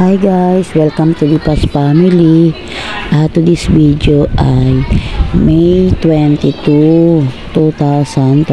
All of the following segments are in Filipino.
Hi guys, welcome to Lipas Family. To this video ay May 22, 2024.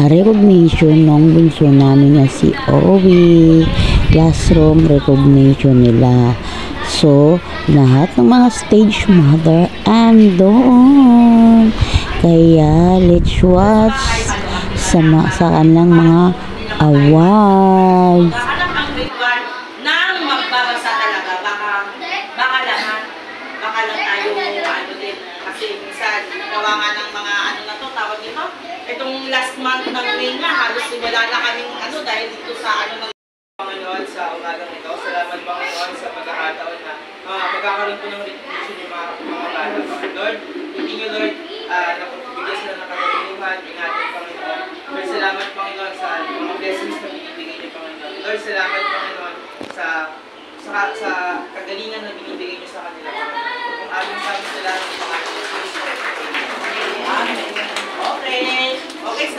Recognition ng bunso namin na si Owie. Classroom recognition nila. So, lahat ng mga stage mother andon. Kaya, let's watch sa kanilang mga awards. Itong last month ng May na, halos wala na kaming dahil dito sa ng Panginoon sa umagang ito. Salamat Panginoon sa pagkakataon na magkakaroon po ng recognition yung mga bata. Lord, hindi nyo Lord, napagbigyan sila ng katulungan, ingatan Panginoon. Lord, salamat Panginoon sa mga blessings na binibigay niyo Panginoon. Lord, salamat Panginoon sa kagalingan na binibigay niyo sa kanila. Kung aming sa amin sila, Amen. Okay.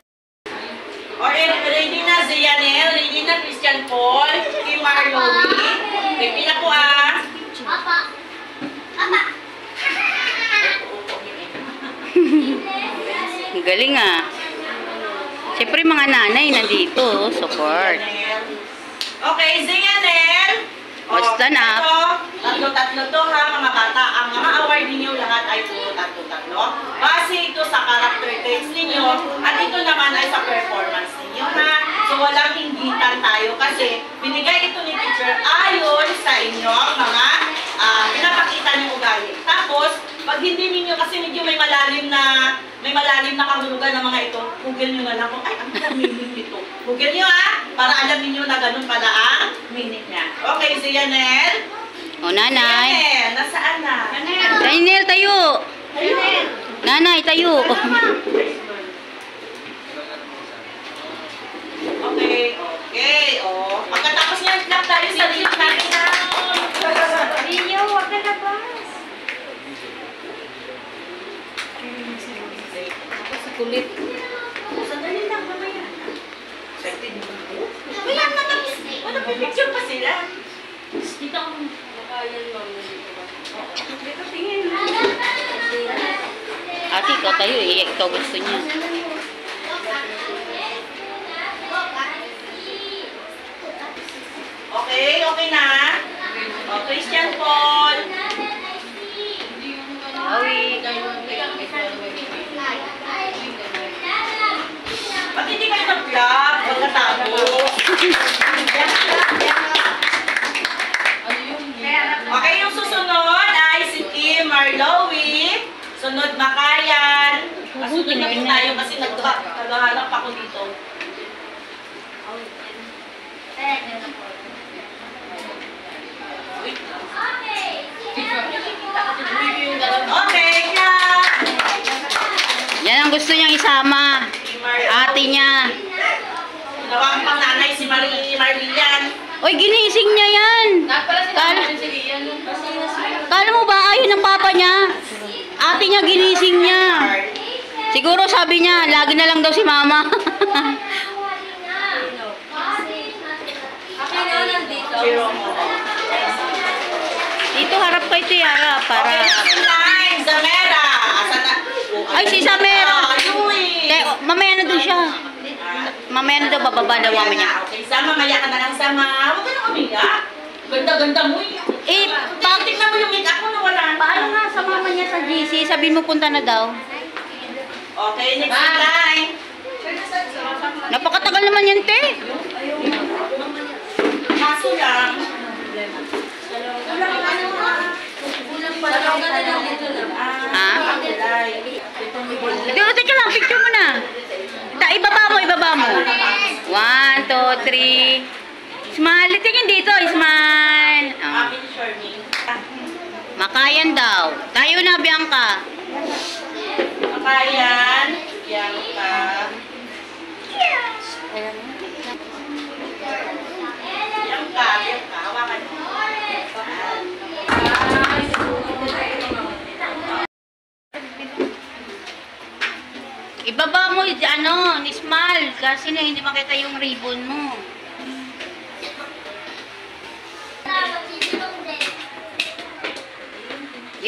Ready na Zianel, ready na Christian Paul, kay Marlowe. Ready na po Papa. Galing Siyempre mga nanay nandito, support. Okay, Zianel. Stand up. Tatlo to mga bata. Ang mga award ninyo lahat ay puro tatlo. Base ito sa character traits ninyo at ito naman ay sa performance ninyo So walang hinggitan tayo kasi binigay ito ni teacher ayon sa inyong mga pinapakita niyong ugali. Tapos, pag hindi ninyo kasi medyo may malalim na kahulugan ng mga ito, Google nyo na lang kung, ano ang meaning nito? Google nyo para alam niyo na ganun pala ang meaning niya. Okay, Zianel. Nanay. Zianel, nasaan na? Zianel, tayo. Nanay, tayo. Okay. Pagkatapos niyan, clap tayo sa link natin na. Rinyo, huwag na labas. Kulit. Sandali lang, mamaya. Mamaya na tapos. Picture pa sila. Dito ako makayan lang. Dito tingin. Ate, ikaw tayo ikaw gusto niya. Okay na? Christian Paul. Owie. Ba't hindi kayo mag-vlog? Pagkatapos. Okay, yung susunod ay si Kim Marlowe. Sunod Makayan. Kasunod na po tayo kasi naghahanap ako dito. Okay, clap! Yan ang gusto niyang isama. Ate niya. Ginawa pang nanay si Marlian. Uy, ginising niya yan. Kala mo ba ayaw ng papa niya? Ate niya ginising niya. Siguro sabi niya, lagi na lang daw si mama. Dito harap kayo harap para. Zamera. Ay, si Samera. Mamaya na doon siya. Mamaya na daw, bababa daw mama niya. Okay, Sama, maya ka na lang, Sama. Huwag ka na umiyak. Ganda-ganda mo tignan mo yung make-up mo na wala. Paano nga sa mama niya sa GC? Sabihin mo punta na daw. Okay, next line. Napakatagal naman yan, te. Kaso lang. Teka lang, picture mo na. Ibaba mo. 1, 2, 3. Smile. Tingin dito, smile. Makayan daw. Tayo na, Bianca. Makayan. Bianca. Bianca. Hawakan mo. Ibaba mo, ni smile. Kasi hindi makita yung ribbon mo.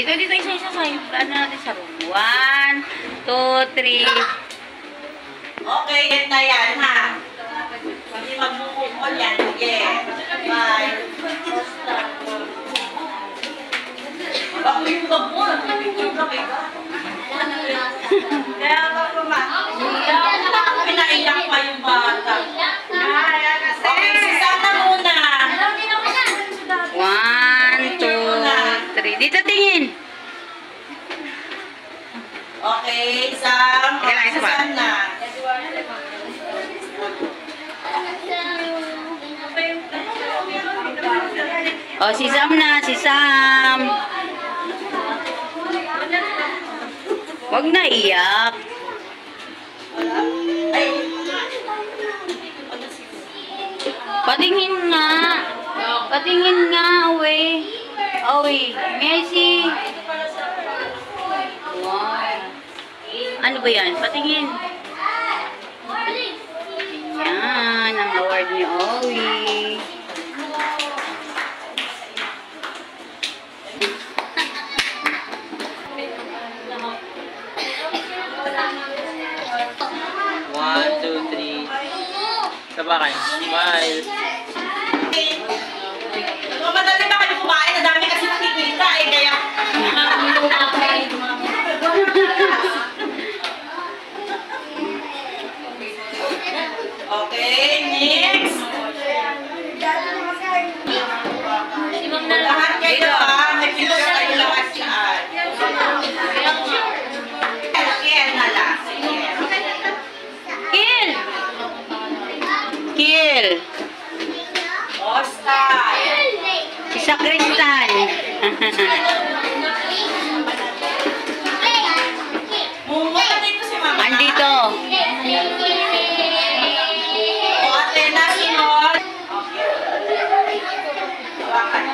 Dito, isa-isa sa ano natin sa room. 1, 2, 3. Okay, yan na yan, ha? Hindi magmumukol yan. Sige. Bye. Bakit yung bag mo? Nagpipicture ka kayo. Kaya ba pinaiyak pa yung bata. Okay, si Sana muna. 1, 2, 3. Dito tingin. Okay, Sam. Kailan isa pa? Sana. O, si Sam na, si Sam. Huwag na iyak. Patingin nga. Patingin nga, away. Away. May I see? Wow. Ano ba yan? Patingin. Yan, ang award ni Owie. One, two, three. Sabakan. Smile. Kung madali ba kayo kumain, ang dami kasi nakikita eh, kaya... Okay, next. Lahat kayo ha, may picture kayo lahat saan. Kiel na lang. Kill! Kill! Oscar. Si Sakristan. Mumuha dito si Mama. Andito. O, ate na sinod. Bakit?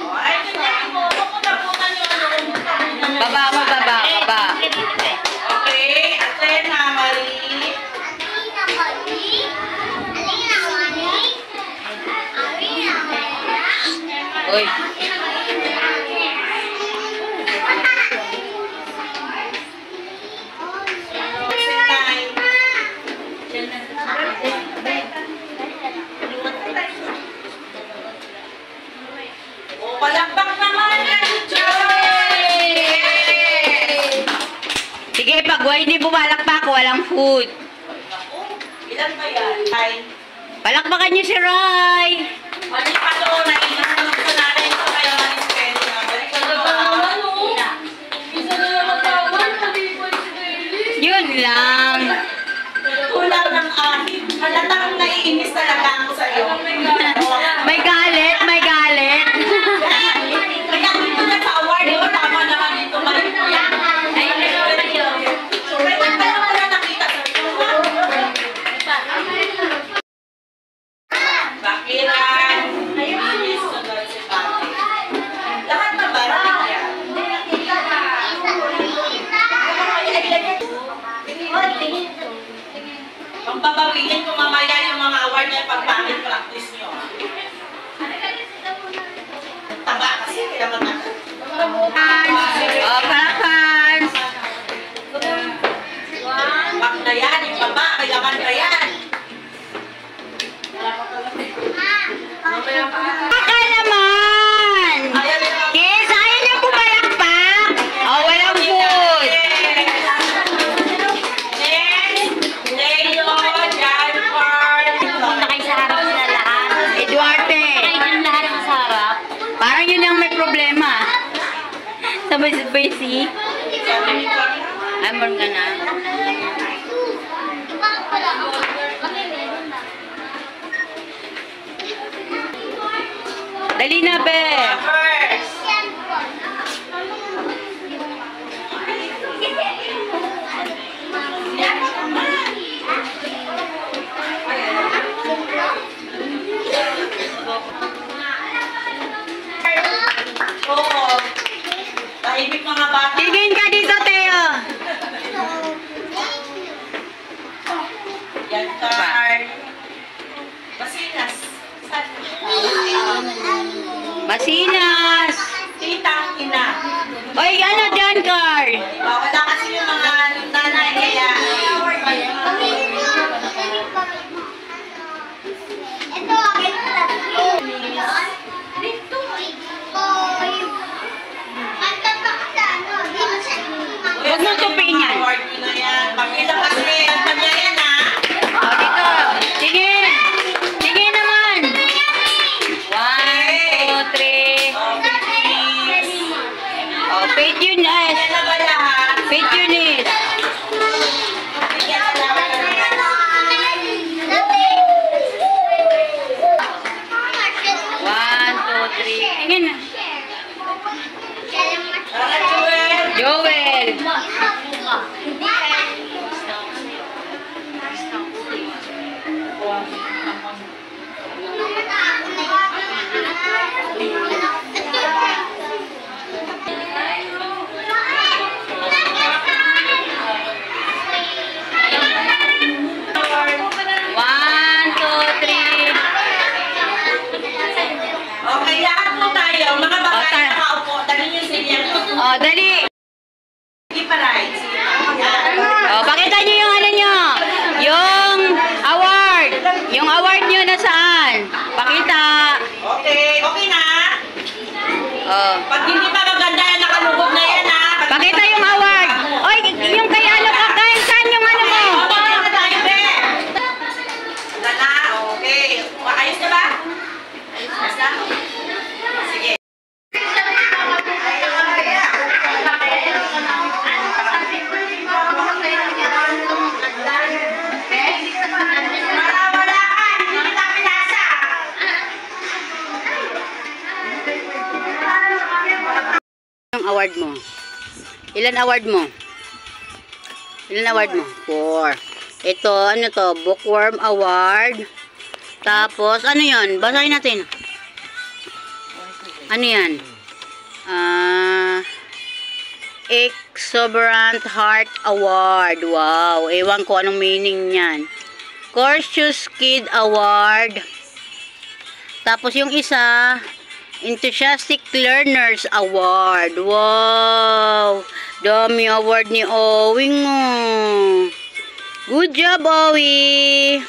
O, ay, tingnan mo. Pupunta-punta nyo ano. Baba, baba, baba. Okay, ate na, Marie. Uy. Sinay. O, palakpak naman yan, Joy! Sige, pag hindi pumalakpak, walang food. Ilan ba yan? Ay. Palakpakan niyo si Rai. Balik pa doon, naiinom na gusto natin ito kayo ng spelling. Balik pa doon. Yun lang. Tulad ng akin. Halatang naiinis talaga ako sa'yo. May galit, may galit. Kaya dito na sa award, oh, tama naman dito. Balik mo yan. Kaya ko na nakita sa'yo. Bakiran. Ayun. Sunod si Pati. Lahat na ba? Yan. Pampabawiin ko mamaya yung mga award niya pag-pangit practice nyo. Taba kasi, kaya matagal. Oh, palakpan. Bak na yan, yung baba, kailangan pa yan. Baka naman. Ayaw nila. Kiss, ayaw niyo pumalakpak. Oh, walang food. Next, Leo, John Park. Punta kayo sa harap na lahat. Eduarte. Kayo dyan lahat sa harap. Parang yun ang may problema. Sabay-sabay si. Ay, meron ka na. Dali na, be. First. Oo. Tahimik mga bata. Tingin ka dito, Teo. Yan, Tar. Basinas. Saan? Masinas. Titang ina. Oy, ano dyan, Carl? Wala kasi yung mga nanay kaya. Huwag mong tupiin yan. Award nyo na yan. Pakita kasi. Ano yan ha? O, dito. Tingin. Tingin naman. 1, 2, 3. O, paid yun, guys. Yan na ba lahat? Paid yun, guys. Bigyan na lang. 1, 2, 3. Tingin na. Para Joel. Joel. One, two, three. Okay, lahat po tayo. Mga babae na nakaupo. Dali yung silya. O, dali. Sige pa, right? Sige pa. O, pakita niyo yung ano niyo. Yung award. Yung award niyo na saan? Pakita. Okay, okay na. O. Pag hindi pa maganda yan, nakalugod na yan ha. Pakita yung award. Oy, yung kay ano ka, kahit saan yung ano mo? Okay na tayo, be. Wala na, okay. Ayos na ba? Ayos na? Sige. Wala ka, hindi kita pinasa. Yung award mo. Ilan award mo? Ilan award mo? 4. Ito, ano to? Bookworm Award. Tapos, ano yun? Basahin natin. Ano yan? Exuberant Heart Award. Wow. Ewan ko anong meaning niyan. Courteous Kid Award. Tapos yung isa, Enthusiastic Learners Award. Wow. Dami award ni Owing. Oh. Good job, Owie.